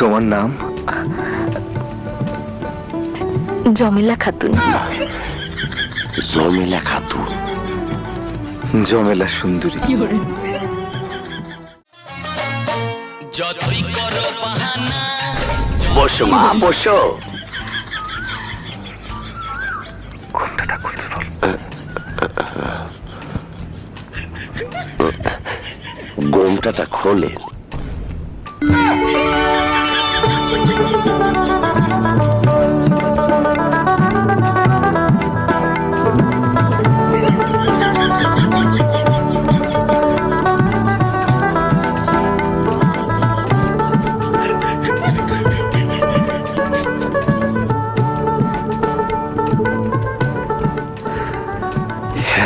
তোমার নাম? জমিলা খাতুন। জমিলা খাতুন, জমেলা সুন্দরী। বসো মা বসো। ঘুমটাটা খুলতে বল। গোমটাটা খোলে।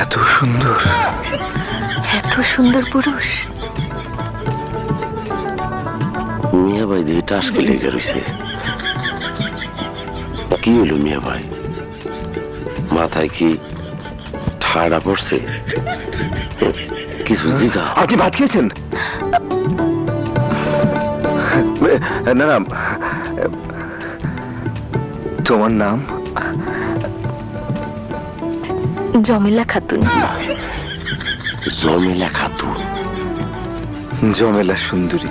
এত সুন্দর, এত সুন্দর পুরুষ। মিয়া ভাই দিয়ে টাসকে লেগে রয়েছে। কি হলো মিয়া ভাই, মাথায় কি ঠাড়া পড়ছে? কিছু জিগা। আপনি ভাত খেয়েছেন? না না, তোমার নাম? জমিলা খাতুন। জমিলা খাতুন, জমেলা সুন্দরী।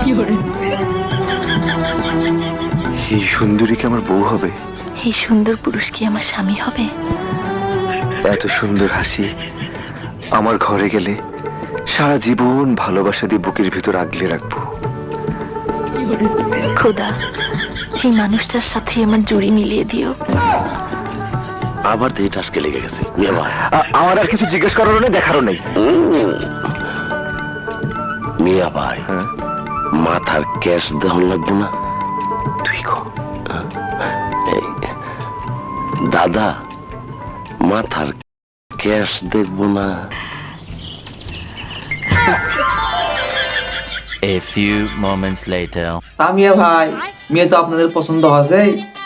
এই সুন্দরী কি আমার বউ হবে? এই সুন্দর পুরুষ কি আমার স্বামী হবে? এত সুন্দর হাসি আমার ঘরে গেলে সারা জীবন ভালোবাসা দিয়ে বুকের ভিতর আগলে রাখবো। খোদা, এই মানুষটার সাথে আমার জুড়ি মিলিয়ে দিও। আবার দিয়ে টাসকে লেগে গেছে মিয়া ভাই। আমার আর কিছু জিজ্ঞেস করারও নেই, দেখারও নেই। মিয়া ভাই, হ্যাঁ? মাথার ক্যাশ দেওয়া লাগবে না? তুই কো। এই, দাদা মাথার ক্যাশ দেখবো না? A few moments later. তা মিয়া ভাই, মেয়ে তো আপনাদের পছন্দ হয়েছে,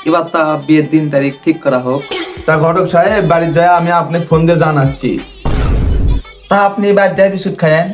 এবার তা বিয়ের দিন তারিখ ঠিক করা হোক। তা ঘটক সাহেব, বাড়ি যায় আমি আপনাকে ফোন দিয়ে জানাচ্ছি। তা আপনি বাদ যায় বিস্কুট খায়েন।